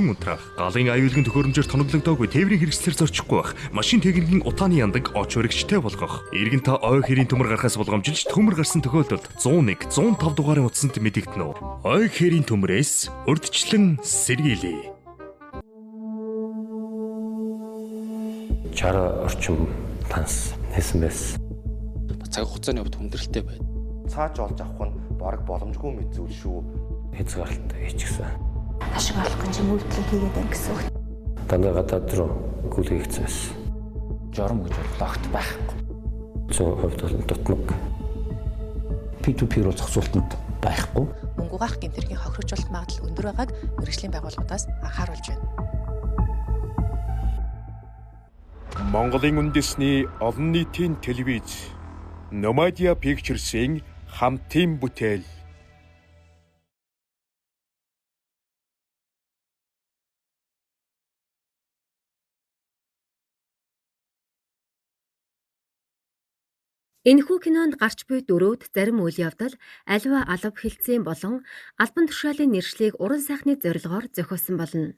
Унтрах. Галын аюулгын төхөөрөмжөөр тоноглогдоогүй тээврийн хэрэгслэр зорчихгүй байх. Машин техникийн утааны яндаг оч өргөжтэй болгох. Иргэн та ой хэрийн төмөр гарахаас болгоомжилж төмөр гарсан тохиолдолд 101, 105 дугаарын утсанд мэдэгдэнэ. Ой хэрийн төмрөөс урдчлан сэргийлье. 60 орчим танс нэсэн байсан. Цаг хугацааны хувьд хүндрэлтэй байд. Цааж олж авах нь бараг боломжгүй мэт зүйл шүү. Хязгаарлалтай хийчихсэн. Ашиг олох гэж мөрдлөг хийгээд байна гэсэн үг. Дандаа гадаад руу гүйлгээгдсэн байсан. Жором гэж бол огт байхгүй. 100% бол дутмаг. P2P руу зохицуултанд байхгүй. Мөнгөгаах гэмтэргийн хохирогжуулалт магадлал өндөр байгааг мэргэжлийн байгууллагуудаас анхааруулж байна. Монголын үндэсний олон нийтийн телевиз Nomadia Pictures-ийн хамтын бүтээл. Энэхүү кинонд гарч буй дөрүүд зарим үйл явдал аливаа алба хэлцээм болон албан тушаалын нэршлиг уран сайхны зорилгоор зохиосон болно.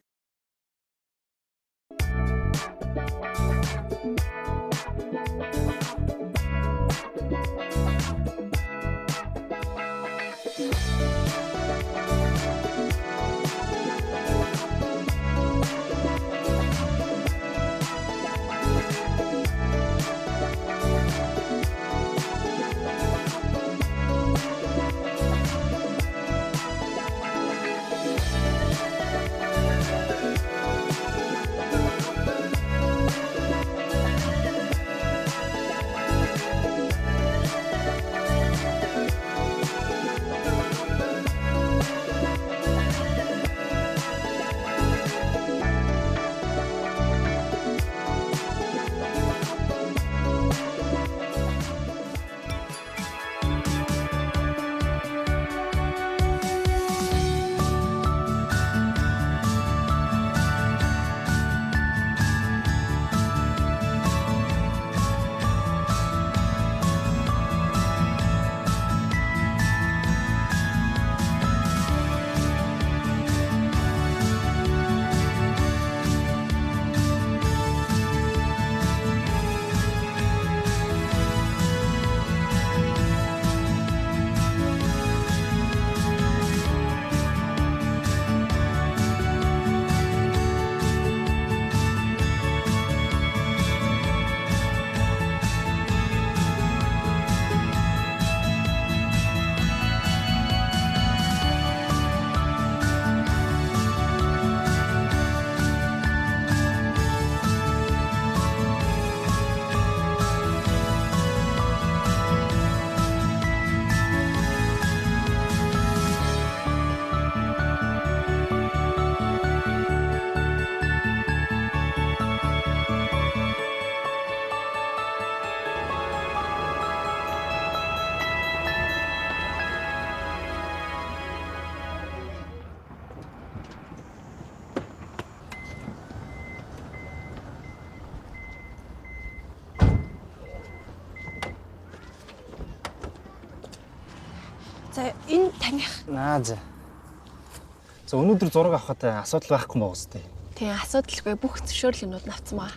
За энэ таних. За өнөөдөр зураг авахад асуудал байхгүй мó үстэй. Тийм асуудалгүй бүх зөвшөөрлөнүүд нь авцсан баа.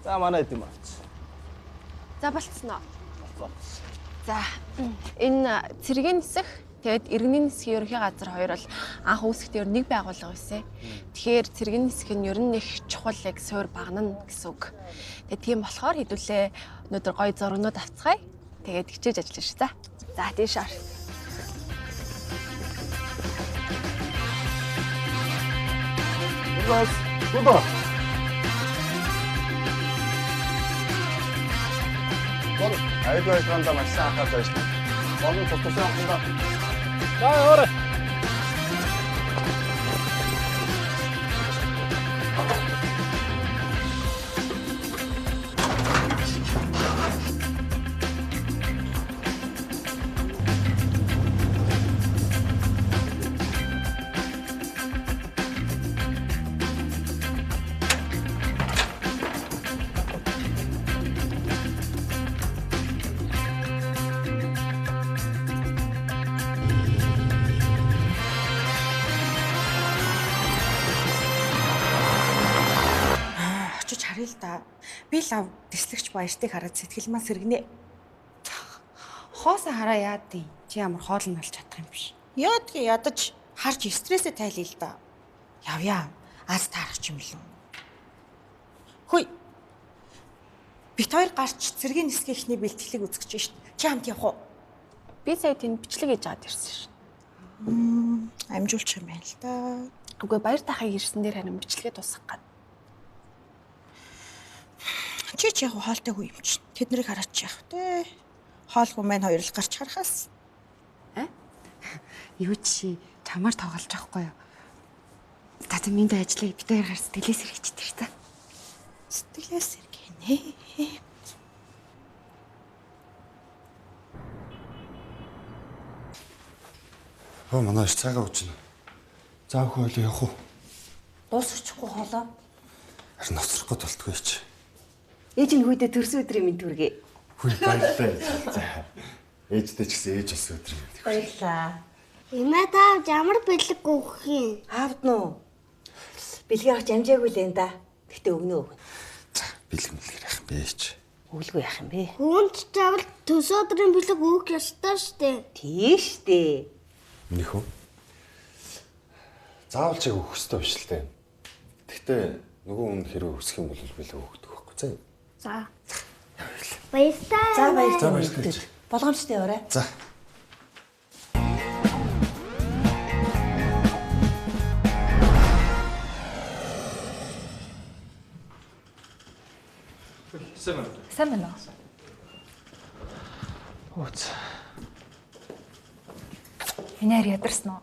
За манай эдэм авч. За болцсноо. За энэ цэргийн нисэх тэгээд иргэний нисхийн ерөнхий газар хоёр бол анх үүсэхдээ нэг байгууллага байсан. Тэгэхээр цэргийн нисэх нь ер нь их чухал яг суур багнана гэсэн үг. Тэгээд тийм болохоор хэдүүлээ өнөөдөр гоё зургнууд авцгаая. Тэгээд хичээж ажиллана шүү. За тийш ар. Гудо. Айдвар хандаа маш сайн хаад ажиллана. Болон тусгасан хандаа. За яваарай. харъя л да. Би лав дэслэгч баяртыг хараад сэтгэл маань сэргэнэ. Хоосоо хараа яа тий. Чи ямар хоол нь болж чадах юм биш. Яадгийн ядаж харж стрессээ тайлъя л да. Явъя. Аз таарах юм л. Хүй. Бит хоёр гарч цэргийн нисгийнхний бэлтгэлийг үзэж шít. Чи хамт явах уу? Би сая тэнд бичлэг хийж аваад ирсэн шин. Амжуулчих юм байна л да. Үгүй баяр тахыг ирсэн дээр харин бичлэгээ дуусгах гээд. Чи яг хоолтой хүү юм чинь. Тэд нарыг хараач яах вэ? Хоолгүй маань хоёр л гарч харахаас. Юу чи чамаар тоглож байхгүй юу? За минь дэ ажлыг бид хоёр гар сэтгэлээс сэргийчтэй ш та. Сэтгэлээс сэргийнэ. Манай цагаа уучна. Заав хойлоо явах уу? Дуусчихгүй хоолоо. Харин ноцрохгүй толтгүй чи. Ээж нь хүйдэ төрсөн өдрийн минь түргээ. Хүй баярлалаа. За. Ээжтэй ч гэсэн ээж болсон өдөр юм. Баярлаа. Эмээ таав ямар бэлэг өгөх юм? Аавд нуу. Бэлгээ авч амжаагүй л энэ да. Гэтэ өгнө. За, бэлэг мэлгэр яах юм бэ чи? Өгөлгүй яах юм бэ? Хүнд чавал төс өдрийн бэлэг өгөх ёстой штэ. Тийш дээ. Минийх үү? Заавал чиг өгөх ёстой биш л дээ. Гэхдээ нөгөө хүн хэрэг өсөх юм бол бэлэг өгдөг байхгүй заа. За. Баярлалаа. За баярлалаа. Баярлалаа. Болгоомжтой яваарай. За. Сайн байна уу? Ууц. Энээр ядарсан уу?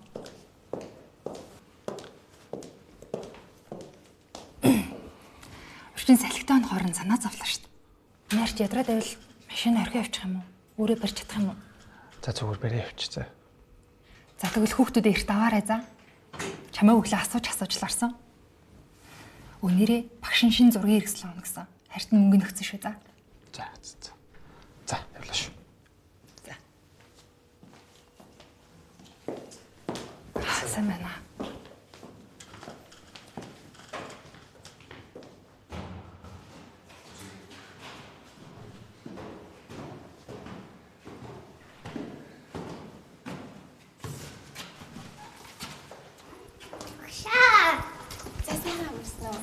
Өрчин салхитааны хорон санаа зовлоо шүү дээ. Энээрч ядраад байвал машин орхио авчих юм уу? Өөрөө барьж чадах юм уу? За зүгээр барай явчих за. За тэгвэл хүүхдүүдээ эрт аваарай за. Чамаа өглөө асууж ларсан. Өнөрөө багшин шин зургийн хэрэгсэл өгнө гэсэн. Харин мөнгө нөхцөн шүү за. За. За явлаа шүү. За. Сайн байна.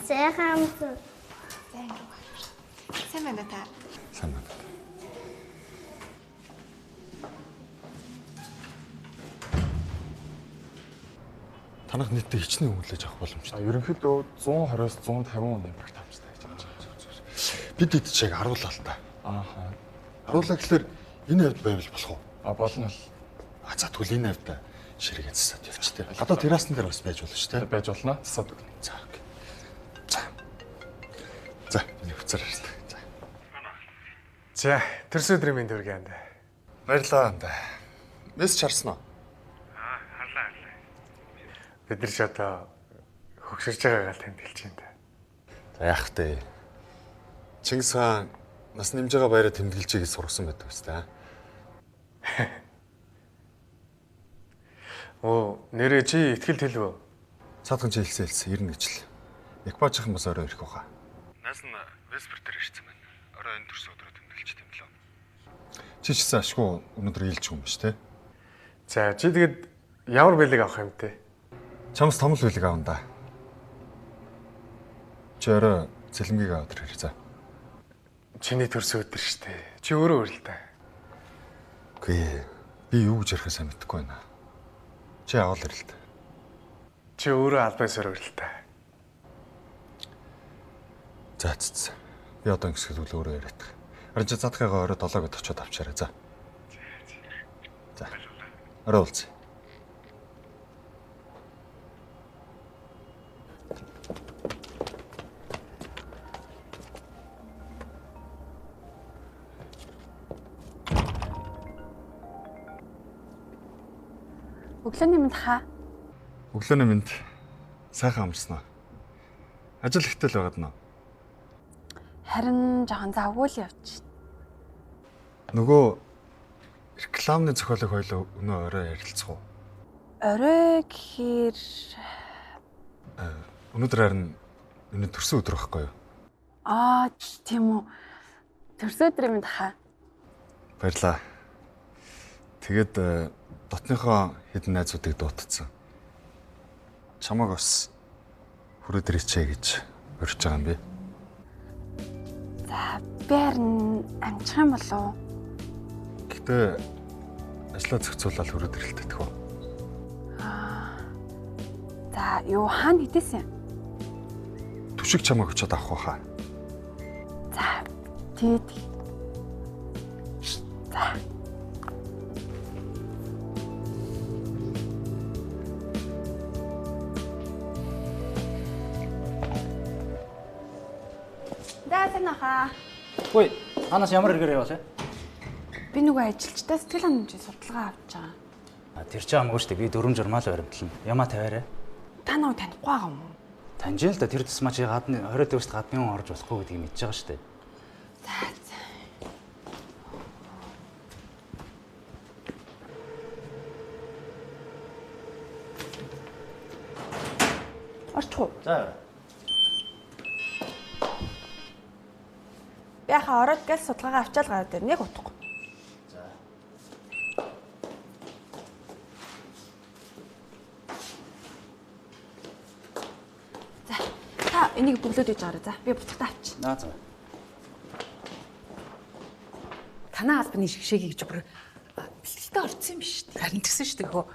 Сайхан. Сайн байна та. Сайн байна. Танах нийтдээ хичнээн өнгөлөж авах боломжтой. Ерөнхийдөө 120-аас 150 оны багт авчтай гэж байна. Бид хэд чиг харуулаа л та. Ааха. Харуулаа гэхэлэр энэ хавьд байвал болох уу? Болно л. За тэгвэл энэ хавьд ширээгээ засаад явчихтэй. Гадаа террасн дээр бас байж болно шүү дээ. Байж болно. Засаад өгнө. За. За, миний хүчээр харьцдаг. За. За, төрсөн өдрийн минь төргийнд. Баярлалаа. Мессеж харсан уу? Харлаа. Бид нар ч одоо хөгшөрж байгаагаа танд хэлж юм да. За яах вэ? Чингис хаан нас нэмж байгаа баяраа тэмдэглэжийг сургасан байдаг үстэй. Оо, нэрээ чи ихтгэл хэлв үү? Саадхан чи хэлсэн ирнэ гэж л. Экипажийнхан бас орой ирэх байгаа. Наас нь Веспер дээр ирсэн байна. Орой энэ төрсөн өдрөө тэмдэглэж тэмлээ. Чи ч гэсэн ашгүй өнөөдөр ийлж юм биш те. За, чи тэгэд ямар бэлэг авах юм те? Чамс том л бэлэг аавна да. Чи орой цэлмгийг аваад ирэх за. Чиний төрсөн өдөр штэ. Чи өөрөө өрөл та. Үгүй би юу гэж ярихаа сайн мэдэхгүй байна. Чи аваад ирэл та. Чи өөрөө албаас өрөл та. За. Би одоо ингэсгэд үл өөрөө яриад. Харин чи задхайгаа орой 7-д очиод авчаарай за. За. Орой уулзъя. Өглөөний мэнд хаа? Өглөөний мэнд сайхан амарсан уу? Ажил ихтэл байгаад нь. Харин жоохон завгүй л явж. Нөгөө рекламны зохиолыг хоёлоо өнөө орой ярилцах уу? Орой гэхээр Өнөөдөр харин миний төрсөн өдөр байхгүй юу? Тийм үү. Төрсөдрийн минь хаа. Баярлаа. Тэгээд дотныхоо хэдэн найзуудыг дуутсан. Чамайг бас хүрээд ирчээ гэж урьж байгаа юм би. За, бэрн амжих юм болов. Гэхдээ ажлаа зохицуулаад хүрээд ирэлтэй тхөө. За, юу хаана хэдээсэн? Түшиг чамайг очиод авах байхаа. За, тэгээд. За. Дааснаха. Хөөе, анаас ямар хэрэгээр яваа вэ? Би нөгөө ажилчдаа сэтгэл ханамжийн судалгаа авч байгаа. Тэр чинь амгүй шүү дээ. Би 4 журмал баримтлана. Ямаа тавиарай. Та нөгөө танихгүй байгаа юм уу? Таньж л да тэр тусмаа чи гадны 20 төгсд гадны хүн орж болохгүй гэдгийг мэдж байгаа шүү дээ. За. Орчих уу? За. Би яхаа ороод гал судалгаагаа авчаал гараад ирнэ. Яг утгагүй. За. За. Та энийг бүглөөд иж гараа. За. Би буцахтаа авч. За. Танаа албаны шигшээгийг гэж бүр бэлтгэлтэй орсон юм биш үү? Харин тэгсэн шүү дээ хөө.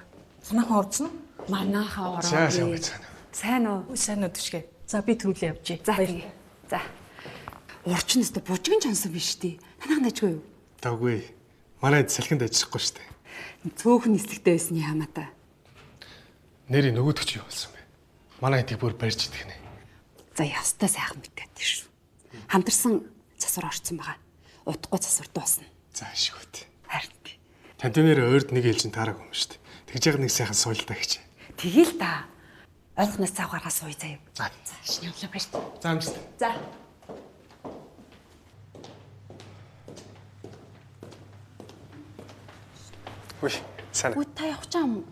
Танаахан орсон уу? Манайхаа ороо. Сайн байна. Сайн уу? Сайн уу түшгэ. За би төрүүлээ явжээ. За. За. Урчин өстө бужигын чансан биш үү? Танаахан дайжгүй юу? Давгүй. Манай салхинд ажиллахгүй шүү дээ. Цөөхөн нислэгтэй байсан ямаатай. Нэрийн нөгөөдөг чи юу болсон бэ? Манай эдийг бүр барьж идэх нэ. За ястаа сайхан мэдээд шүү. Хамтарсан засвар орцсон байгаа. Утгагүй засвар дуусна. За шигүүт. Харин. Тантай нэр ойрд нэг ээлжин таараагүй юм шүү дээ. Тэгж яг нэг сайхан суйлтаа гэж. Тэгэл та. Ойлгоноос цав гаргаа сууй заяа. За. Шинэ өглөө баяр та. За амжилт. За. Үй, сайн. Үгүй та явах чам уу?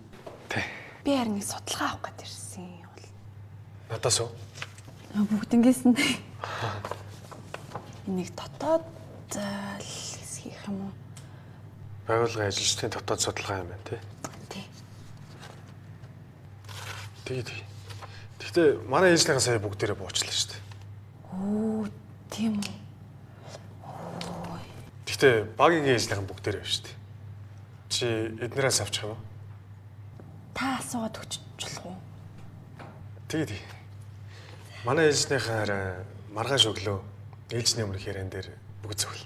Тэ. Би харин нэг судалгаа авах гээд ирсэн юм бол. Надаас уу? Бүгднгээс нь энийг дотоод хийх юм уу? Байгууллагын ажилчдын дотоод судалгаа юм байна тий. Тэгээд гэхдээ манай ээжлийнхэн сая бүгдээрээ буучлаа шүү дээ. Оо, тийм үү. Гэхдээ багийн ээжлийнхэн бүгдээрээ байна шүү дээ. Чи эднэрээс авчих юм уу? Та асууад өгч болох уу? Тэгээд манай ээжнийхээр маргааш өглөө ээлжний өмнөх яриан дээр бүгд зөвл.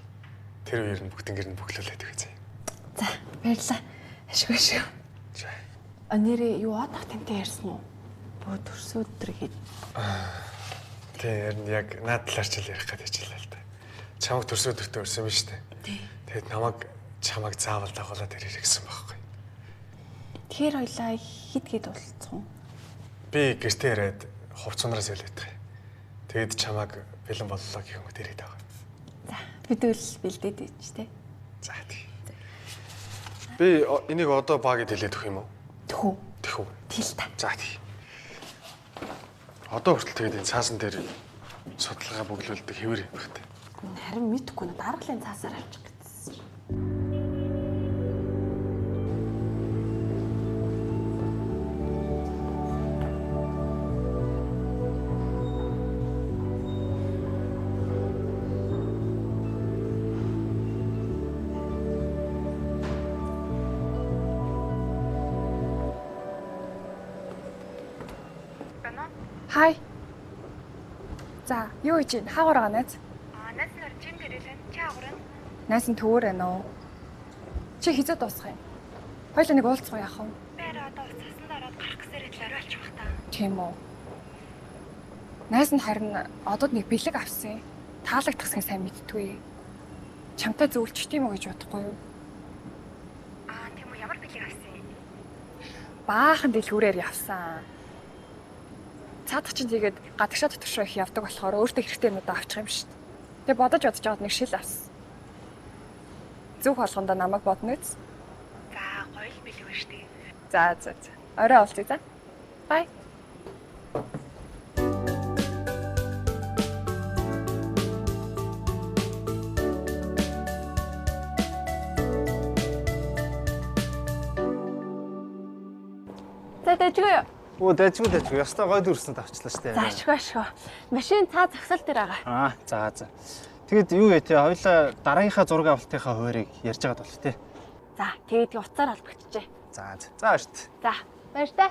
Тэр үеэр нь бүгднгэр нь бүглүүлээд өгье зэ. За, баярлалаа. Ашгүй шүү. Нэрээ юу адах тэнтэй ярьсан уу? Бөө төрсөн өдөр гээд. Тэр нь яг наад талаар ч ярих гэдэг ч хэлээ л да. Чамаг төрсөн өдөртөө өрсөн юм шүү дээ. Тэгэд чамаг заавал дагуулаад ирэх гэсэн байхгүй. Тэр хоёлаа хэд уулзсан? Би гэртээ ирээд хувцснараас хэлээдэх. Тэгэд чамаг бэлэн боллоо гэх юм дээрээ дагаа. За, бид үл бэлдээд байж тээ. За тий. Би энийг одоо багид хэлээд өгөх юм уу? Тэхүү. Тэхүү. Тэл та. За тий. Одоо хүртэл тэгээд энэ цаасан дээр судалгаа бүглүүлдэг хэвээр юм байна. Харин мэдхгүй нэ даргалын цаасаар авчих гэсэн. Хай. За, юу хийж байна? Хаагуур байгаа найз? Найз нар жим дээрэлэн чи агуурна. Найз нь төвөр байна уу? Чи хизээ дуусах юм? Хоёул нэг уулзгаа яах вэ? Би одоо цасан дараад гарах гэсээр л орой олчих бах та. Тийм үү. Найз нь харин одод нэг бэлэг авсан. Таалагдахсыг сайн мэдтгүй. Чамтай зөвлөж тийм үү гэж бодохгүй юу? Тийм үү, ямар бэлэг авсан? Баахан дэлгүүрээр явсан. Цаадах чинь тэгээд гадагшаа дотор шүү их явдаг болохоор өөртөө хэрэгтэй юмудаа авчих юм шүү дээ. Тэгээ бодож жаад нэг шил авсан. Зүг болгондоо намайг бодно үз. За, гоё л бэлэг шүү дээ. За. Орой олцъя за. Бай. дэжгүй юу? Оо дэжгүй. Ястаа гой дүрсэн тавчлаа штэ. Заашгүй. Машин цаа зогсол дээр байгаа. За. Тэгэд юу вэ те? Хоёлаа дараагийнхаа зураг авалтынхаа хуурийг ярьж байгаад бол те. За, тэгээд уцаар албагчжээ. За штт. За, баяр та.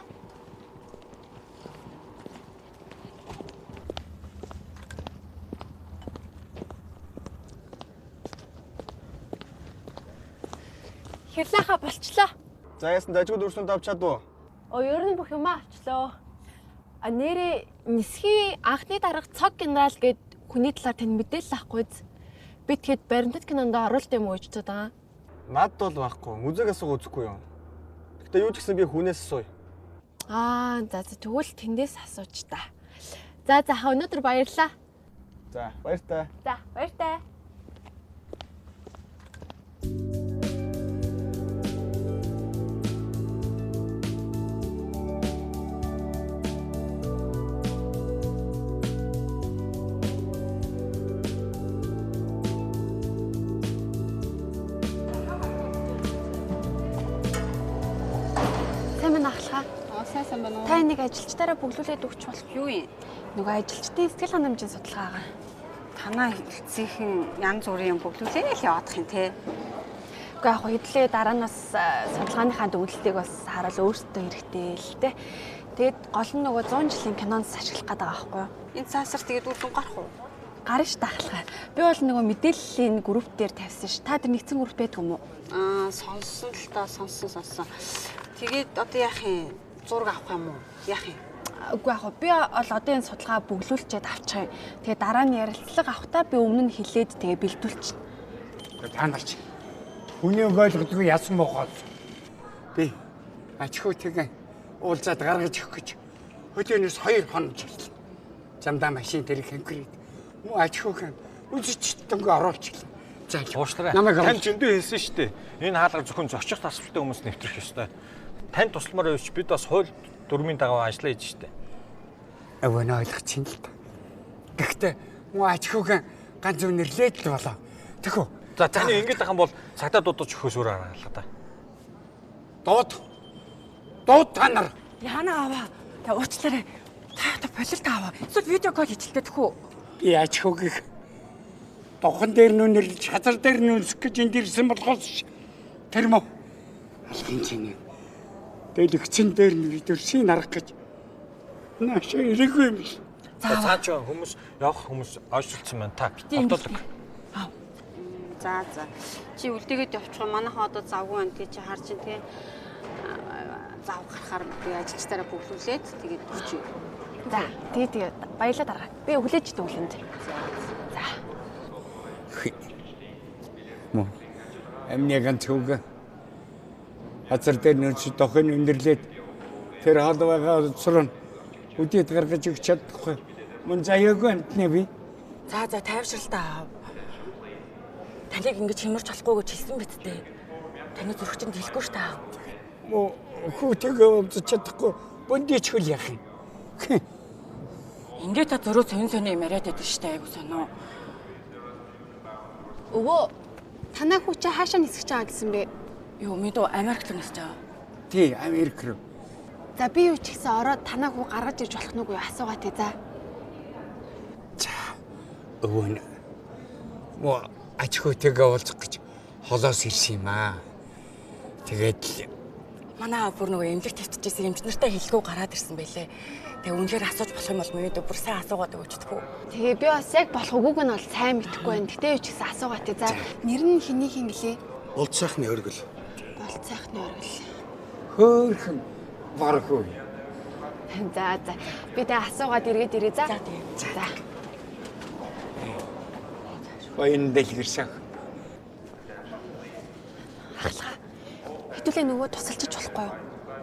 Хэрлээхаа болчлоо. За яасан дэжгүй дүрсэнд авчаад уу? Ер нь бүх юм авчлоо. Нэрээ нисхий анхны дарга цог генерал гэд хүний талаар тань мэдээлэл авахгүй. Би тэгэхэд баримтат кинонд оруулт юм уу гэж бодоо. Над бол байхгүй. Музейг асуух үзэхгүй юм. Гэтэ юу ч гэсэн би хүнээс асууя. За тэгвэл тэндээс асууч та. За өнөөдөр баярлаа. За баяртай. За баяртай. Сайн байна уу? Та энийг ажилчдаараа бүглүүлээд өгч болох юу юм? Нөгөө ажилчдын сэтгэл ханамжийн судалгаагаа. Танаа хэлцийнхэн янз бүрийн бүглүүлээ л яваадах юм те. Уу яг хэдлээ дараанаас судалгааныхаа дүгнэлтийг бас харуул өөрсдөө хэрэгтэй л те. Тэгэд гол нь нөгөө 100 жилийн кинонд ашиглах гэдэг байгаа байхгүй юу? Энэ цаасар тэгээд үрдэн гарах уу? Гарна ш тахалгаа. Би бол нөгөө мэдээллийн групп дээр тавьсан ш. Та тэр нэгдсэн групп байдаг юм уу? Сонссон л та сонссон. Тэгээд одоо яах юм? Зураг авах юм уу? Яах юм? Үгүй яг би бол одоо энэ судалгаа бүглүүлчихэд авчих юм. Тэгээ дараа нь ярилцлага авахтаа би өмнө нь хэлээд тэгээ бэлдүүлчих. Та нар чи хүний ойлгодгүй ясан боогоо. Би ачхуутыг уулзаад гаргаж өгөх гэж хөдөөнөөс 2 хоног жилсэн. Замдаа машин дээр конкрет. Муу ачхууг үзэж дөнгө оруулчихлаа. За уушлараа. Тань зөндөө хэлсэн шүү дээ. Энэ хаалга зөвхөн зочих тасалбартай хүмүүс нэвтрэх ёстой. Танд тусламаар явж бид бас хууль дүрмийн дагуу ажиллая гэж штэ. Өвөн ойлгочих юм л та. Гэхдээ муу ачхууг ганц зөв нэрлээд л болоо. Тэхүү. За таны ингэж байгаа юм бол цагдаа дуудаж өгөхөөс өөр арга та. Дууд та нар. Яна аваа. Тэ уучлаарай. Та болилт аваа. Эсвэл видео кол хийчихлээ тэхүү. Би ачхууг дохон дээр нүнэрлж хазар дээр нүнсэх гэж энд ирсэн болохоос тэр мө. Алхин чинь. Дэлгэцэн дээр нүдэрсийн арга гэж. Наашаа ирэхгүй юм шиг. Цаач хүмүүс явах хүмүүс ойшилсан байна та. Одоолог. За. Чи үлдээгээд явчихсан. Манайхан одоо завгүй байна. Тэг чи харж ин тэгээ зав гарахаар би ажилчдаараа бүглүүлээд тэгээд өчөө. За, тэгээ баялаа дарга. Би өглөөж дүүлэнд. За. Мөн. Амняган цуг. Хазар дээр нүрч дохын өндөрлөөд тэр хаалгаа уцрон үдээд гаргаж өгч чадахгүй. Мөн заяагүй амтны би. За тайвшралтаа аав. Таныг ингэж хэмэрч болохгүй гэж хэлсэн биз дээ. Таны зүрхчэнд хэлэхгүй ш та. Мөө хүүтэйгээ уулзах чадахгүй. Бөндийч хөл яах юм. Ингээд та зөрөө сонь юм яриад байдаг штэ айгу сонио. Өвөө танаа хүү чи хаашаа нисгэж байгаа гэсэн бэ? Юу мэдөө Америкт нисэж байгаа. Тий, Америк руу. За би юу ч гэсэн ороод танаа хүү гаргаж ирж болох нүг юу асуугаа тий за. Өвөн. Мөө ачхуйтэйгээ уулзах гэж холоос ирсэн юм аа. Тэгээд манай бүр нөгөө эмнэлэг тавьчихсан эмчнэртэй хэлгүй гараад ирсэн байлээ. Тэгээ үнэхээр асууж болох юм бол мэдээ бүр сайн асуугаад өгчдөг. Тэгээ би бас яг болох үгүйг нь бол сайн мэдэхгүй байна. Гэтэ юу ч гэсэн асуугаа тий за. Нэр нь хэний хин гэлээ? Болд сайхны өргөл. Болд сайхны өргөл. Хөөхөн барахгүй. За. Би тэ асуугаад эргээд ирээ за. За. Баян дэлгэрсэн. Ахлаа. Хэдүүлээ нөгөө тусалчих болохгүй юу?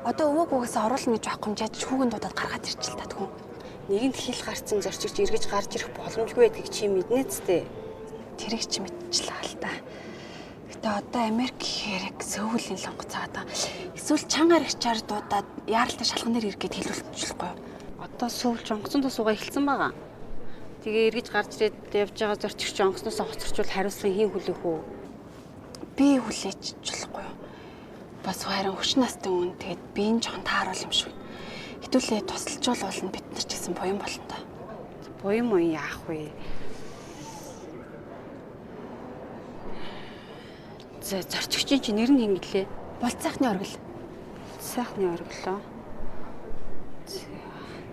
Одоо өвөөгөөс оруулна гэж байхгүй юм чад хүүгэн дуудаад гаргаад ирчихэл та тгүн. Нэгэнд хил гарцсан зорчигч эргэж гарч ирэх боломжгүй байдгийг чи мэднэ зү. Тэрийг чи мэдчихлээ л та. Гэтэ одоо Америк хэрэг сөүлийн лонгоцоо одоо эсвэл чангаар ирчээр дуудаад яаралтай шалган дээр эргээд хэлүүлчихлэхгүй юу? Одоо сүүл жонгоцонд суугаа эхэлсэн байгаа. Тэгээ эргэж гарч ирээд явж байгаа зорчигч жонгосноос хоцорчвол хариуцлагын хийн хүлээх үү? Би хүлээж болохгүй юу? Бас харин хөш настай хүн тэгээд би энэ жоон тааруул юм шүү. Хэдүүлээ тусалжуулна бид нар ч гэсэн буян болно та. Буян муу яах вэ? За зорчигчийн чи нэр нь хингэлээ. Болцсайхны оргил. Сайхны оргилоо.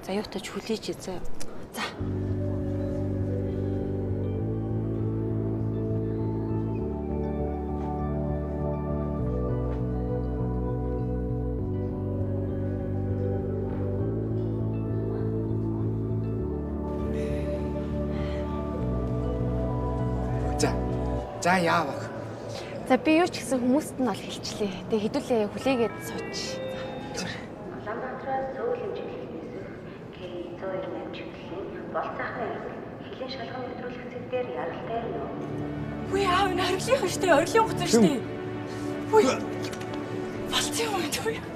За юутаж хүлээж заа. За. За яавах. За би юу ч гэсэн хүмүүст нь бол хэлчихлээ. Тэгээ хэдүүлээ хүлээгээд сууч. Улаанбаатараас Сөүлийн чиглэлээс К198 чиглэлийн болцсайхны хилийн шалган нэвтрүүлэх цэг дээр яралтай байна. Үгүй аав энэ оргилынхан штэ, оргилын гоц штэ. Үгүй. Болцсон юм уу?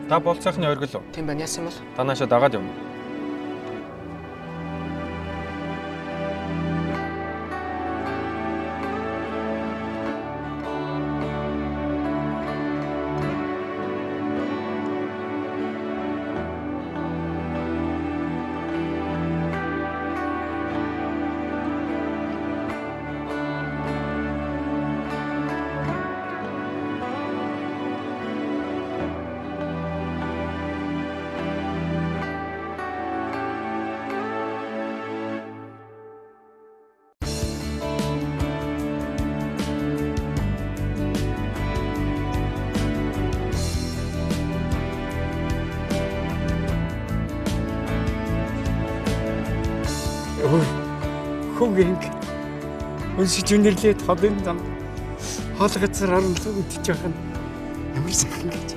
Та болцсайхны оргил уу? Тийм байна, яасан юм бол? Та наашаа дагаад явна. Хөнгөнг өнсөж үнэрлээд холын зам хоолгоцор орлоо үтж байгаа нь ямар сайхан гэж.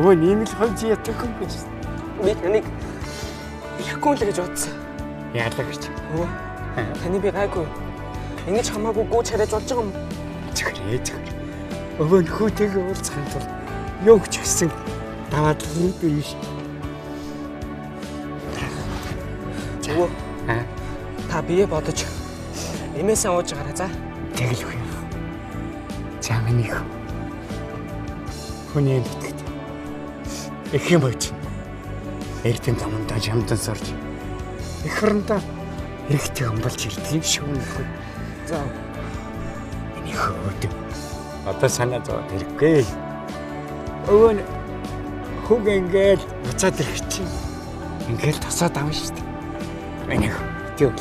Өө ийм л хойж ятах юм гэж. Би таныг ирэхгүй л гэж бодсон. Яалаа гэж. Өө таны би гайгүй. Ингэж хамаагүй гүйж хараж болж байгаа юм. Зэгрээ. Өвөө нөхөтэйгээ уулзахын тулд юу ч гэсэн даваад л биш. Өө та бие бодож эмээсээ ууж гараа за. Тэгэлгүй. За минийх. Хүний нутагт их юм байж. Эртэн тамандаа жамдан сорж. Их хорондоо эрэхтэй хамбалж ирдэг юм шиг үнэхгүй. За. Миний хөөд. Одоо санаа зовоод ирэхгүй. Өвөө хүүг ингээл буцаад ирэх чинь. Ингээл тасаад авна шүү дээ. Миний хөөд.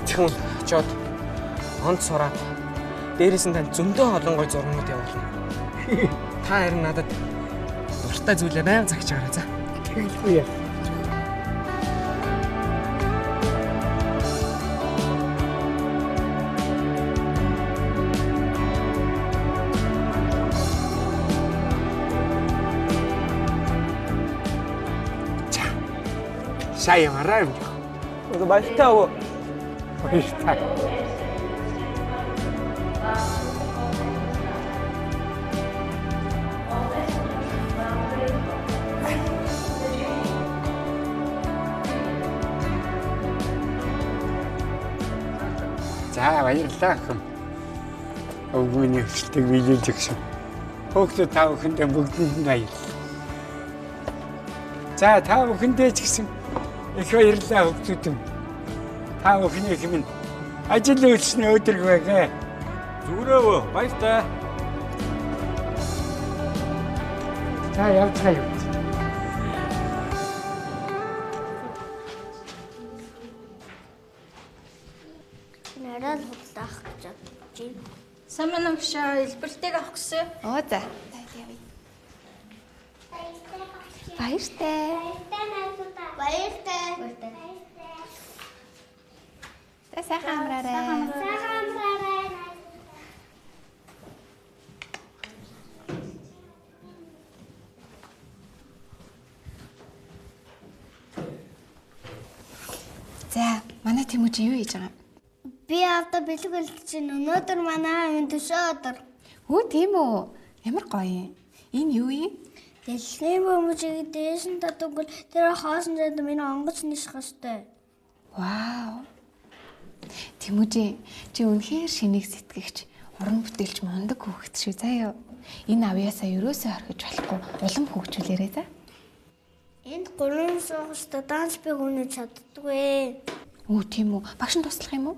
Чихэн очоод онд сураад дээрээс нь тань зөндөө олон гой зургууд явуулна. Та харин надад дуртай зүйлээ байнга загч байгаарай за. Тэгэлгүй яа. Сайн яваарай юм. Ого баяртай өвөө. Баяртай. За баярлалаа охин. Өвгөний өчлөгийг биелүүлж өгсөн. Хөөхтэй та бүхэндээ бүгдэнд нь баярлалаа. За та бүхэндээ ч гэсэн их баярлалаа хөгтүүдэн. Та бүхний минь ажил үйлсний өдрөг байгээ. Зүгрээвөө баяртай. За явцгаа юу. Нараа л худлаах гэж бодож байна. Сайн мань агшаа илбэртэйг авах гэсэн. Оо за. Баяртай. Баяртай. За сайхан амраарай. Сайхан амраарай. За, манай Тэмүүж юу хийж байгаа? Би авто бэлэг үлдэж байна. Өнөөдөр манай амын төшөө өдөр. Хөө тийм үү? Ямар гоё юм. Энэ юу юм? Дэлхийн бөмбөгийг дээш нь татвал тэр хоосон зэд миний онгоц нисэх хэвээр. Вау. Тэмүүжи чи үнэхээр шинийг сэтгэгч, уран бүтээлч мундаг хүүхэд шүү заяа. Энэ авьяасаа ерөөсөө орхиж болохгүй улам хөгжүүлээрэй за. Энд 3 суугчтай данс би хүнэж чаддгүй. Үу тийм үү. Багш нь туслах юм уу?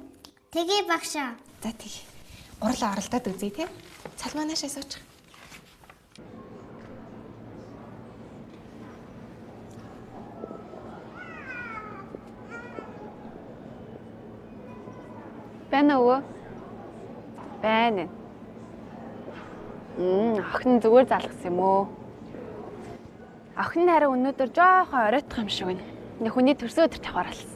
Тэгээ багшаа. За тэгээ. Гурлаа оролдоод үзье те. Салмаанашаа суучих. Байна уу? Байна. Охин зүгээр залгсан юм уу? Охин хараа өнөөдөр жоохон оройтох юм шиг байна. Нэг хүний төрсөн өдөр тавхаар алсан.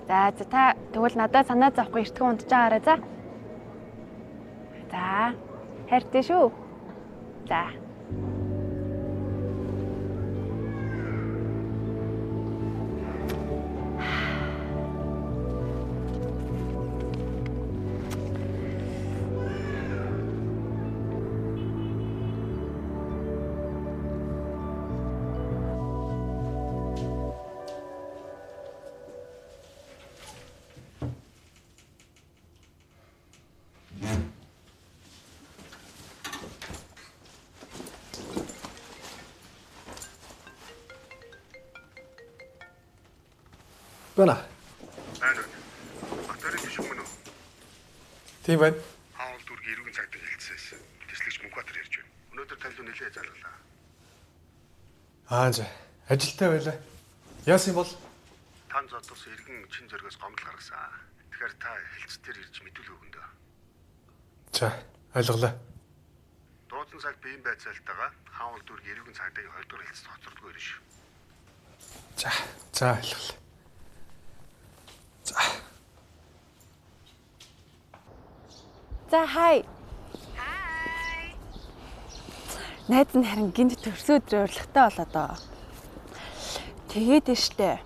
За та тэгвэл надад санаа зовхгүй эртхэн унтж байгаарай за. За. Хайртай шүү. За. Байна. Байна. Батарын биш юм уу? Тийм байна. Хаал дүрг эргэн цагт хэлцээс. Тэслэгч Мөнхбаатар ярьж байна. Өнөөдөр тань руу нэлээд залгалаа. За. Ажилтай байлаа. Яасан бол? Тан зодос эргэн чин зөргөөс гомдол гаргасан. Тэгэхээр та хэлцээр ирж мэдүүлэх өгөндөө. За, ойлголоо. Дуудан цаг биеийн байцаалтайгаа хаал дүрг эргэн цагтаа 2 дугаар хэлцэд хоцордгоо ирнэ шүү. За, ойлголоо. За хай. Хай. Найз нь харин гинт төрсөн өдрөө урилгатай болоо доо. Тэгээд штэ.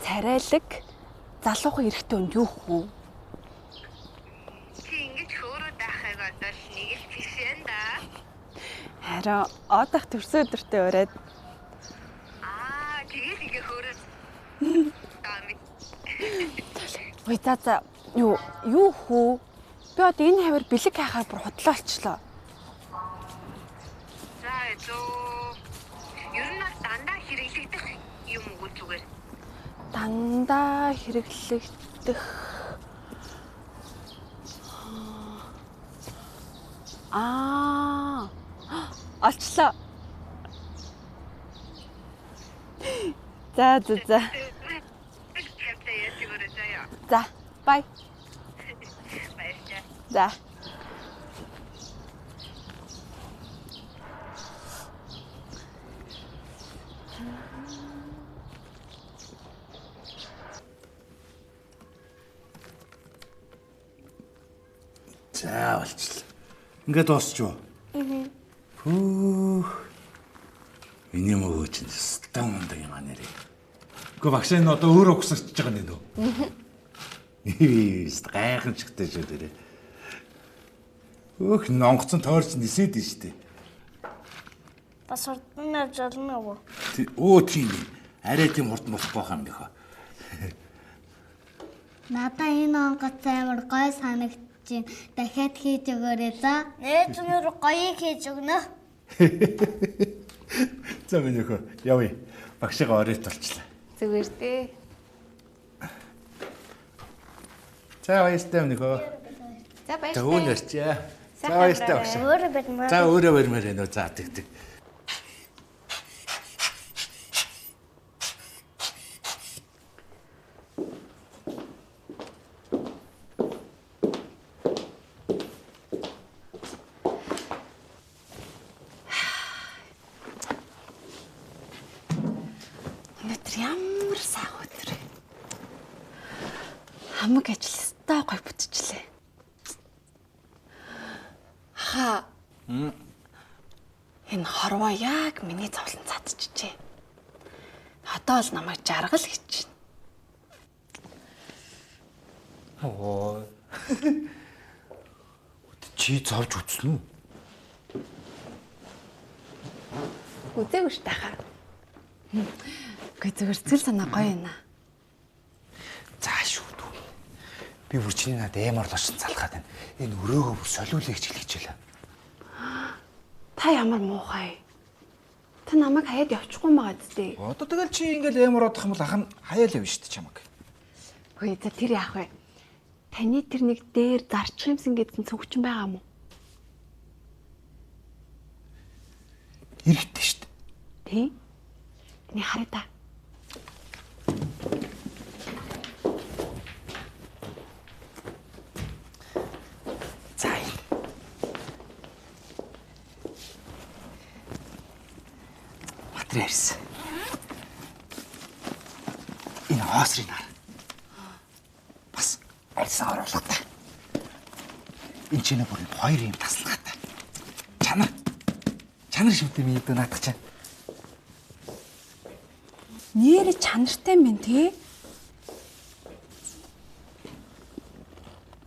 Царайлаг залуухан эрэхтэй өнд юу хүү? Чи ингэж хөөрөд байхайг одоо л нэг л фишэн да. Харин одох төрсөн өдөртөө ураад. Тэгээд ингэ хөөрөд. Ой за юу хүү? Би одоо энэ хавар бэлэг хайхаар бүр худлаа олчлоо. За ер нь дандаа хэрэглэгдэх юм уу зүгээр? Дандаа хэрэглэгдэх. Олчлоо. За. За, бай. За. За болчихлоо. Ингээд дуусчих уу? Миний мөгөө чинь стан мундаг юм аа нэрээ. Гэхдээ багш энэ одоо өөрөө өгсөж байгаа нэ нөө. Гайхамшигтай шүү дээ. Нонгоцон тойрч нисээд нь штэ. Бас урдны авч олно уу? Тийм. Арай тийм урд болохгүй юм бихэ. Надаа энэ онгоц амар гой санагдчих. Дахиад хийж өгөөрэй за. Нээж өнөр гоёыг хийж өгнө. За минь хөө явъя. Багшигаа оройт болчлаа. Зүгээр дээ. За баяртай минь хөө. За баяртай. Төвөн ярьчаа. За баяртай багш. Өөрөө барьмаар. За өөрөө барьмаар энэ за тэг. Ямар сайхан өдөр. Хамаг ажил өстой гой бүтчихлээ. Энэ хорвоо яг миний зовлон цадчихжээ. Одоо л намайг жаргал гэж байна. Чи зовж үзсэн үү? Үзээгүй ш тахаа. Үгүй зүгээр сэтгэл санаа гоё юм аа. За шүү дүү. Би бүр чиний над эмор лошин залгаад байна. Энэ өрөөгөө бүр солиулъя гэж хэлчихлээ. Та ямар муухай. Та намайг хаяад явчихгүй байгаа зү. Одоо тэгэл чи ингээл эмор одох юм бол ах нь хаяал явна шүү дээ чамаг. Үгүй за тэр яах вэ? Таны тэр нэг дээр зарчих юмсан гэдсэн цогчин байгаа мó? Ирэхтэй шүү дээ. Тий? Таны хараа та. За. Материалс. Энэ хоосрын нар. Бас альсан оруулгатай. Энэ ч нэг бүр хоёр юм тасалгаатай. Чанар шивтэй минь дөө наадах чаа. Нэр чанартай юм тий?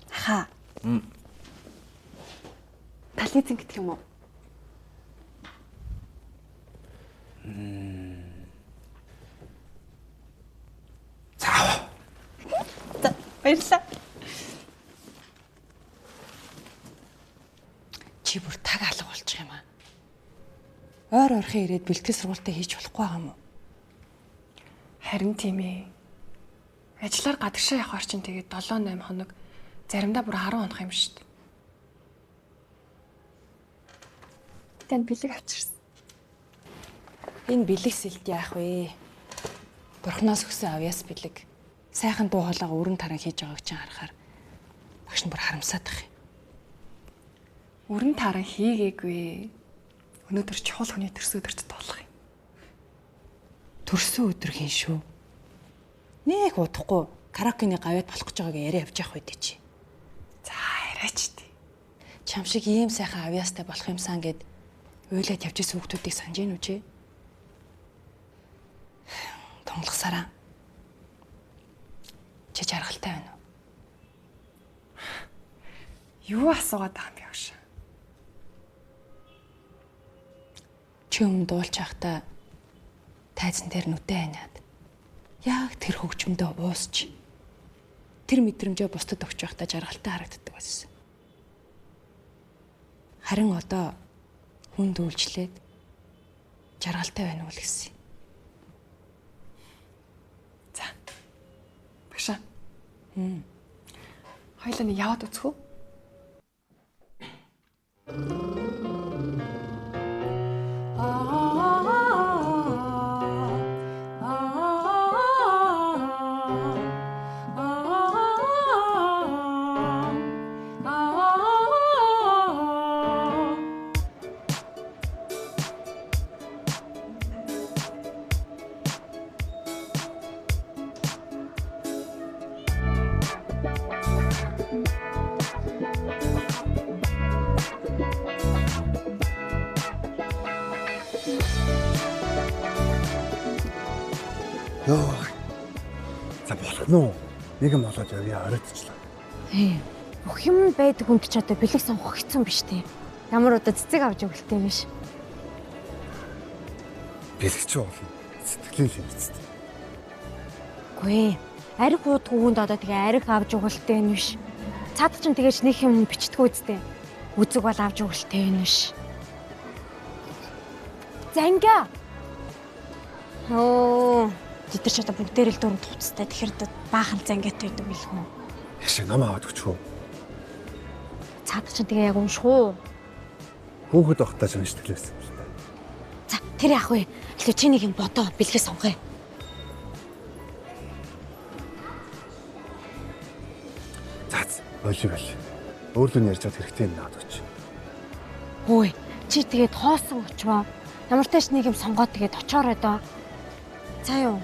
Ха. Тализэн гэдэг юм уу? За. Баярлалаа. Чи бүр таг алга болчих юм аа. Ойр ойрхон ирээд бэлтгэл сургалтаа хийж болохгүй байгаа юм уу? Харин тийм ээ. Ажлаар гадагшаа явах орчин тэгээд 7-8 хоног, заримдаа бүр 10 хоног юм шүү дээ. Тэн бэлэг авчирсан. Энэ бэлэг сэлд яах вэ? Бурхноос өгсөн авьяас бэлэг. Сайхан дуу хоолойгоо өрн таран хийж байгааг чинь харахаар багш нь бүр харамсаад байх юм. Өрн таран хийгээгүй. Өнөөдөр чухал хүний төрсөн өдөрт тоолох юм. Төрсөн өдөр хийн шүү. Нэг удахгүй караокены гавьяд болох гэж байгааг яриа явж явах үед чи. За яриач тий. Чам шиг ийм сайхан авьяастай болох юмсан гэд уйлаад явж исэн хүүхдүүдийг санаж гин үү чи? Тунгалахсараа. Чи жаргалтай байна уу? Юу асуугаад байгаа юм бэ ууш? Чи өмнө дуулж байхдаа тайзан дээр нүдэ ханаад яг тэр хөгжмөдөө уусч тэр мэдрэмжөө бусдад өгч байхдаа жаргалтай харагддаг байсан. Харин одоо хүнд үйлчлээд жаргалтай байна уу гэсэн. За. Багшаа. Хоёлаа нэг яваад үзэх үү? Йоо. За болох нь уу? Нэг юм болоод явъя оройтчлаа. Бүх юм байдаг хүнд ч одоо бэлэг сонгох хэцүү биш тий. Ямар одоо цэцэг авч өгөлтэй биш. Бэлэгч болно. Сэтгэлийн хэмжээтэй. Гүй. Арх уудах хүнд одоо тэгээ арх авч өгөлтэй нь биш. Цаад чинь тэгэж нэг юм бичдэггүй үстэй. Үзэг бол авч өгөлтэй нь биш. Занга. Оо, тэд ч одоо бүгдээр л дөрөв туцтай. Тэгэхээр баахан зангиатай байдаг билгүй юу? Яшиг нам аваад өгч хөө. Цаад чинь тэгээ яг унших уу? Хүүхэд ахтаа ч уншдаг байсан юм шиг байна. За, тэр яах вэ? Илүү чи нэг юм бодоо бэлгээ сонгоё. За, болив. Өөрлөө ярьж чад хэрэгтэй юм наад өч. Хөөе, чи тэгээд хоосон очроо. Ямар тааш нэг юм сонгоод тэгээд очоорой доо. За юу?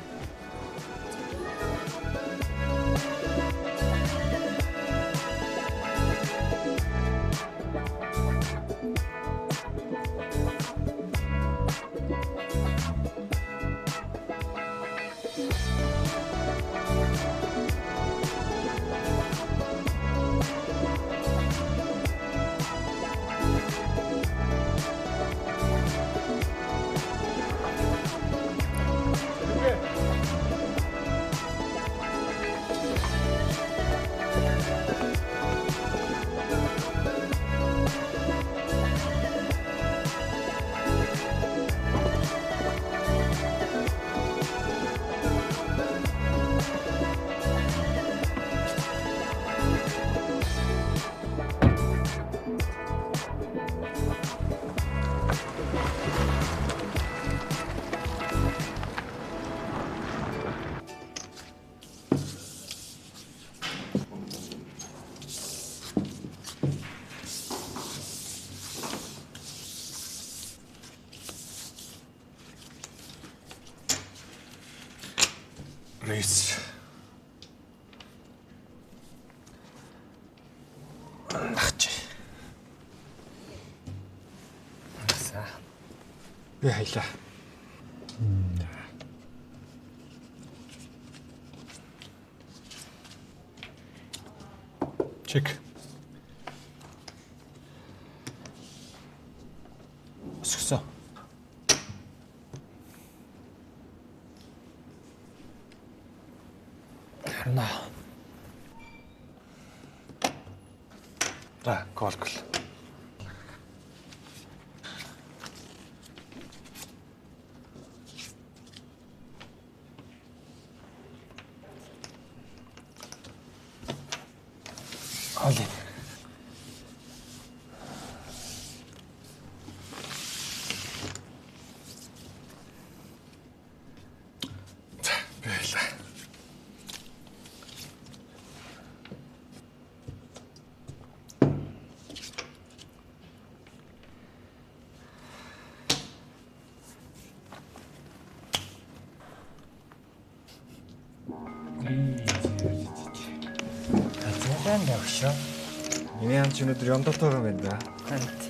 Please. Нахч. За. Би хаялаа. Чек. Өсгсөн. Харна. За, колкол. Олин. За, байлаа. Зэн явшаа. Миний хамт өнөөдөр ямдалтай байгаа юм байна да. Хамт.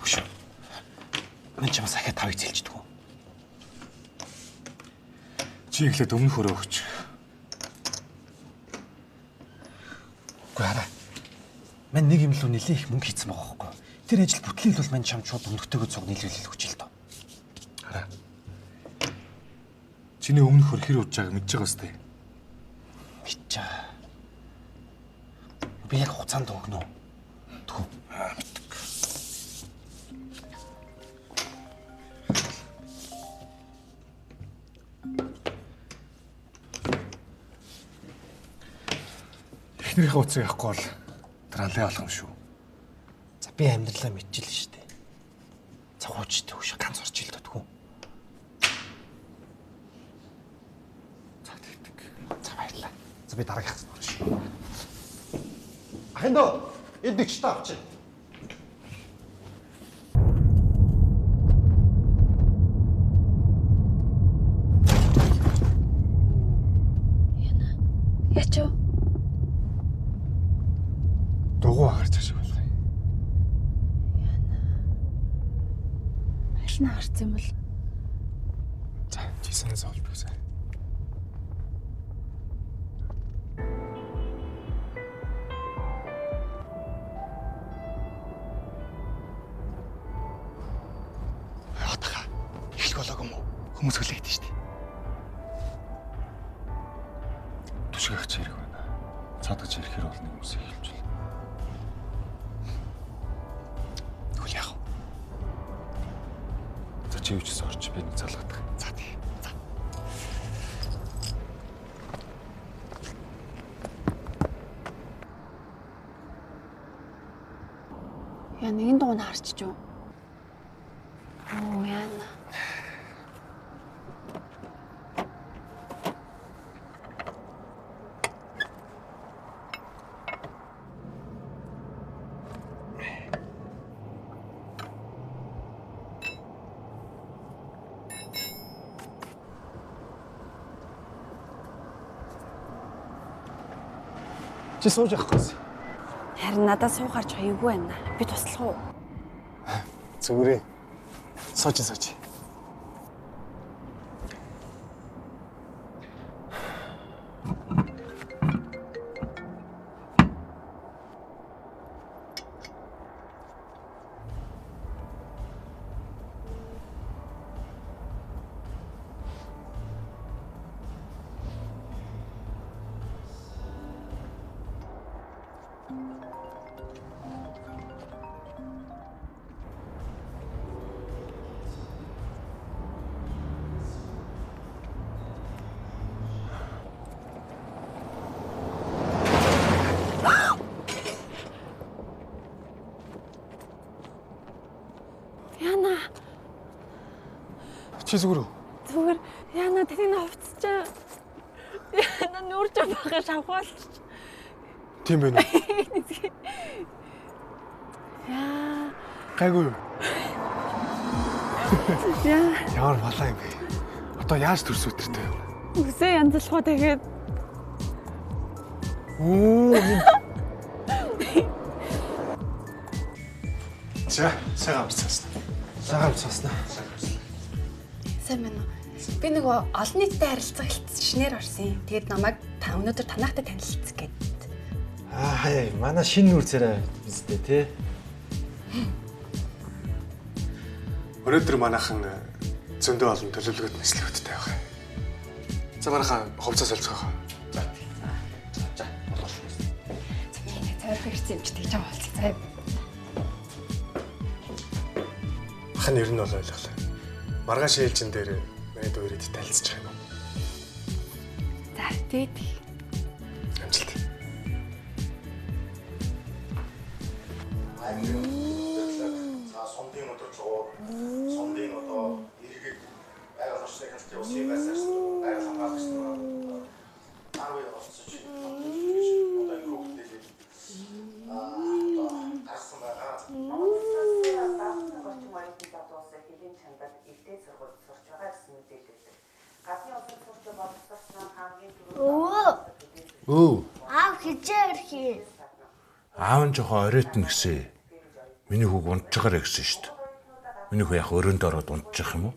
Хөшөө. Мэн чамаас ахиад тавыг зэлждэг үү? Чи ихлээд өмнөх өрөө өгч. Үгүй хараа. Мэн нэг юм л нэлээ их мөнгө хийцэн байгаа байхгүй. Тэр ажил бүтлээл бол мань чамд шууд өмнөхтэйгээ цуг нийлүүлэл өгч л доо. Хараа. Чиний өмнөх хөр хэр удаж байгааг мэдж байгаа сте. Мэдж байгаа. Би яг хуцаанд өгнө үү? Тэгв. Мэддэг. Эхнэрийнхээ хуцыг авахгүй бол тралээ болох юм шүү. За би амьдралаа мэдчихлээ шүү дээ. За хуучтай хөш ганц орч ил дөө. За баярлаа. За би дараагийнх нь орно шүү. Ахын доо эдгч та авчи. Ячоо. Дугуй харж ашиг болгоё. Аль нь харц юм бол? За, жисэнээс олж бисаа. Болоог юм уу? Хүмүүс хүлээдэг шүү дээ. Түшгэгч хэрэг байна. Цадгаж ирэхээр бол нэг юмсыг хэлж байна. Тэгвэл яах вэ? За чи юучс орч би нэг залгадах. За тий. За. Яа нэгэн дуун харчиж юу? Оо яана. Чи сууж явахгүйс. Харин надад суугаарч хоёргүй байна. Би туслах уу? Зүгээрээ. Сууж. Яна. Чи зүгээр үү? Зүгээр. Яна тэнийг хувцчаа. Яна нүрж байгаа шавхаалч. Тийм байна уу? Яа. Гайгүй юу? Яа. Ямар балаа юм бэ? Одоо яаж төрс өдөртэй юм? Үсээ янзлахуу тэгээд. За, сайхан амарцсан. Сайхан амарцсан. Сайн байна уу? Би нөгөө олон нийтэд харилцаа хэлтсэн шинээр орсон юм. Тэгээд намайг та өнөөдөр танахтай танилцах гээд. Хаяа, манай шинэ нүүр царай биздээ тий. Өнөөдөр манайхан зөндөө олон төлөвлөгөөт нислэгтэй байгаа. За манайхан хувцас солилцоохоо. За. Цайрах ирсэн юм чи тэгж байгаа болчих. За. Хан ер нь бол ойлголоо. Маргааш ээлжин дээр мэд өөрөд танилцчих юм уу? За, тэгээд амжилт. За, сондын өдөр жоо. Сондын одоо эргээд байгаль орчны хяналтын усыг байсаарсан байгаль хамгаалагч нар 10 орчсон чи одоо энэ хүүхдтэй тарсан байгаа. Орчин үеийн задуусаа хэлийн чандад эвдээ сургуульд сурч байгаа гэсэн мэдээлэлтэй. Гадны улсад сурч боловсролсон хамгийн түрүү. Аав хижээ өрхий. Аав нь жоохон оройтно гэсэн. Миний хүүг унтчихараа гэсэн шүү дээ. Миний хүү яг өрөөнд ороод унтчих юм уу?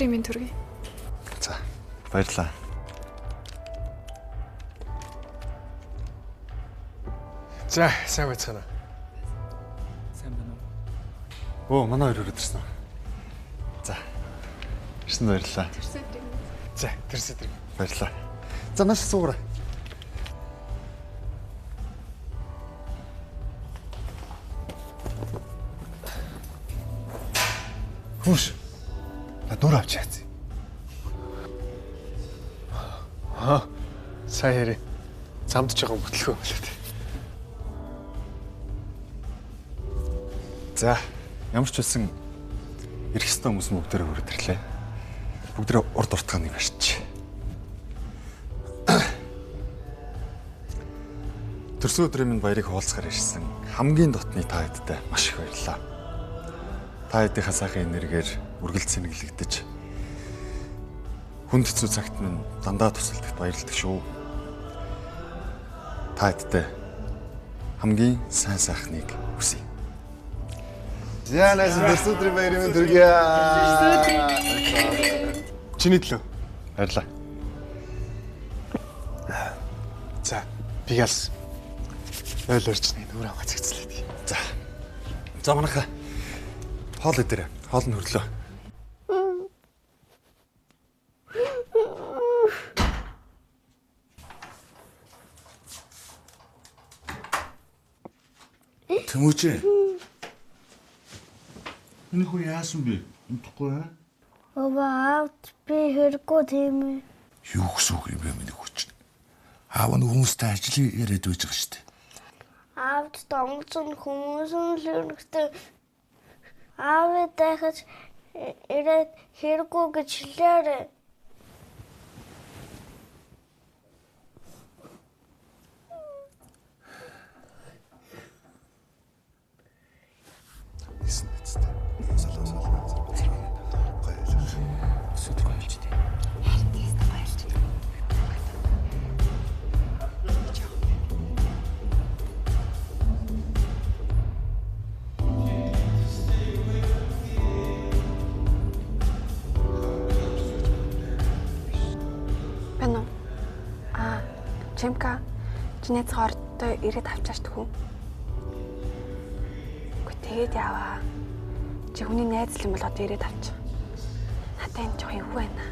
Өдрийн минь төргий. За, баярлалаа. За, сайн байцгаана. Сайн байна уу? Оо, манай хоёр ирсэн үү? За. Ирсэн баярлалаа. За, тэрс өдөр. Баярлалаа. За маш суугаарай. Хүш. Дур авч яац. Сайн ярэ. Замдж байгаа бүтлгөө болоод. За, ямар ч байсан ирэх хэвээр хүмүүс бүгдээрээ хүрээд ирлээ. Бүгдээрээ урд уртгааны барьч. Төрсөн өдрийн минь баярыг хуваалцахаар ирсэн хамгийн дотны та хэдтэй маш их баярлалаа. Та хэдийн сайхан энергээр үргэлж сэнгэлэгдэж хүнд хэцүү цагт минь дандаа тусалдагт баярлалдаг шүү. Та хэдтэй хамгийн сайн сайхныг хүсье. Янаас төрсөн өдрийн баярын төргийа. Чиний төлөө. Баярлалаа. За, бигалс. Ойлорчны нүрэ хацагцлаа. За. За манайха хоол идэрэ. Хоол нь хөрлөө. Тэмүүжээ. Энэ хүү яасан бэ? Унтахгүй аа? Авт би хэрэггүй тийм ээ. Юу гэсэн үг юм бэ миний хүч? Аав нь хүмүүстэй ажил яриад байж байгаа шүү дээ. Авт томцон хүмүүсийн лүрэгтэй аавд дахиж ирээд хэрэггүй гэж хэлээрээ. Чимка чиний цогортой ирээд авчааш тхүү. Гэхдээ тэгээд яваа. Чи хүний найз л юм бол одоо ирээд авч. Надад энэ жоох юу байна?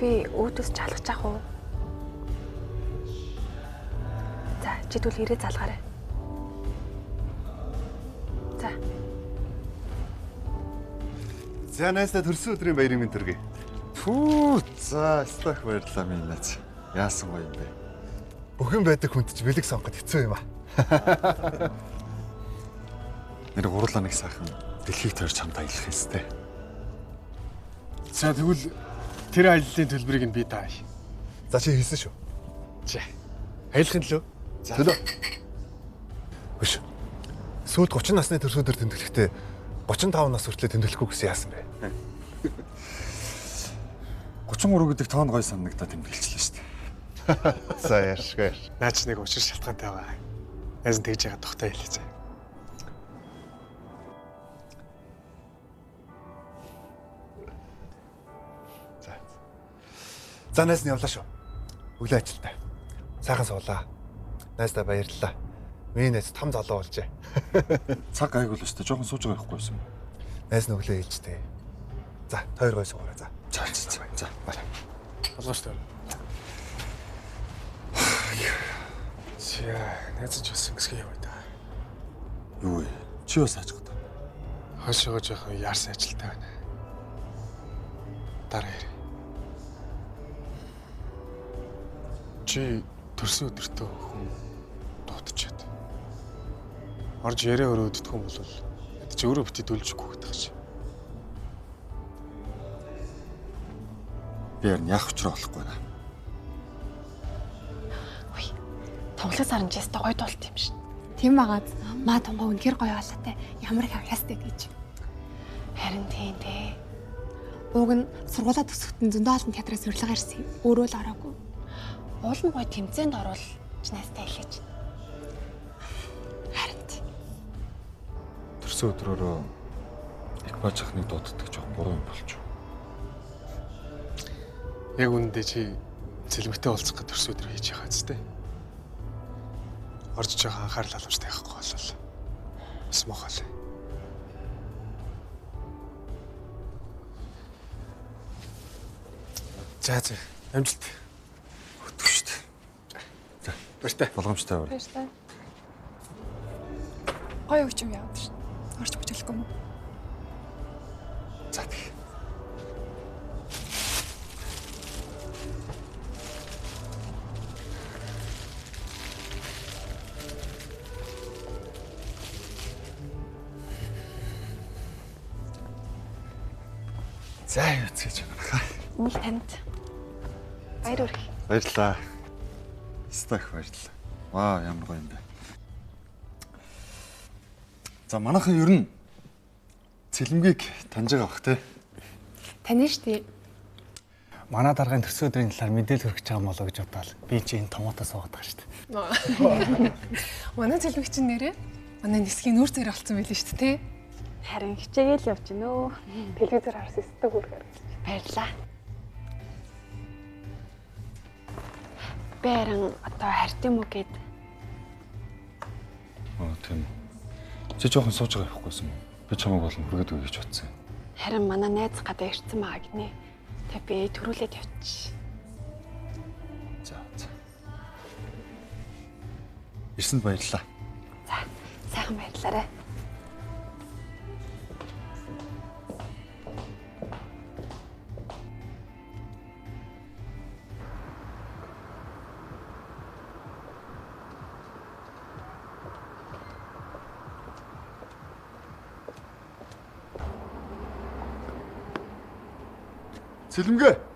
Би өөдөөс чалгаж ах уу? За, чи тэгвэл ирээд залгаарай. За. За найсаа төрсөн өдрийн баярын минь төргий. Фүү, за стах баярлалаа минь наац. Яасан гоё юм бэ? Бүхэн байдаг хүнд ч бэлэг сонгоход хэцүү юм аа. Нэр гурлаа нэг сайхан дэлхийг тойрч хамт аялах юмстэй. За тэгвэл тэр аяллаа төлбөрийг нь би тааш. За чи хийсэн шүү. За. Аялахын төлөө. Төлөө. Хөш. Сүйд 30 насны төрсөн өдөр тэмдэглэхдээ 35 нас хүртлээр тэмдэглэхгүй гэсэн яасан бэ? 33 гэдэг тоон гой санагдаад тэмдэглэжлээ шүү дээ. За яашгүй. Наач нэг учир шалтгаантай байгаа. Найз нь тэгж яагаад тогтоо хэлээ заа. За найз нь явлаа шүү. Өглөө ажилтаа. Сайхан суулаа. Найздаа баярлалаа. Миний найз том залуу болжээ. Цаг айгуул өстэй жоохон сууж байгаа байхгүй юм. Найз нь өглөө ээлжтэй. За, тойр гой суугаа за. За. Болгоочтой. Яа, найз ч бас ингэсгээ яваа да. Юу вэ? Чи бас ажиг та. Хашаага жоохон яарсан ажилтай байна. Дараа ярь. Чи төрсөн өдөртөө хүн дуутчихад. Орж яриа өрөөддөх юм бол чи өөрөө бити дөлжихгүй гэдэг чи. Би яах учраа болохгүй байна. Тоглох сарн жист гоё дуулт юм шин. Тийм байгааз маа тонгоо үнэхэр гоё болоотой. Ямар их авьяастай гэж. Харин тийм дээ. Уг нь сургуулаа төгсөхдөн зөндөө олон театраас урилга ирсэн. Өөрөө л ороогүй. Уул нь гоё тэмцээнд орвол ч найстай хэлээч. Харин Төрсөн өдрөөрөө экипаж ахныг дууддаг жоох буруу юм болчих. Яг үүндээ чи цэлмэгтэй уулзах гэж төрсөн өдөр хийж байгаа зү. Орж байгаа анхаарал халамжтай байхгүй болол. Бас мохол. За амжилт. Хөтгөх шүү дээ. За баяртай. Болгоомжтой байна. Баяртай. Гоё өгч юм яваад шүү. Орч бүжиглэхгүй юм уу? За тэг. За юу гэж байна. Мэл танд. Баяр хүрэх. Баярлалаа. Стах баярлалаа. Ваа ямар гоё юм бэ. За манайхан ер нь цэлмгийг таньж байгаа бах те. Тань штий. Манай даргын төсөө өдрийн талаар мэдээлэл хүргэж байгаа болоо гэж бодоод би чи энэ томоотой суугаад байгаа шүү дээ. Манай цэлмэг чинь нэрээ манай нисхийн нүүр зэрэг болсон байл шүү дээ. Харин хичээгээл явж гинөө. Телевизээр харсан өстөг үргээр. Баярлаа. Бэрэн одоо харт юм уу гээд. Тийм. Чи жоохон сууж байгаа явахгүйсэн юм. Би чамайг болон хүргээд өгье гэж бодсон. Харин манай найз гадаа ирсэн байгаа гинэ. Тэг би төрүүлээд явчих. За. Ирсэнд баярлалаа. За, сайхан баярлаарай. Цэлмгээ.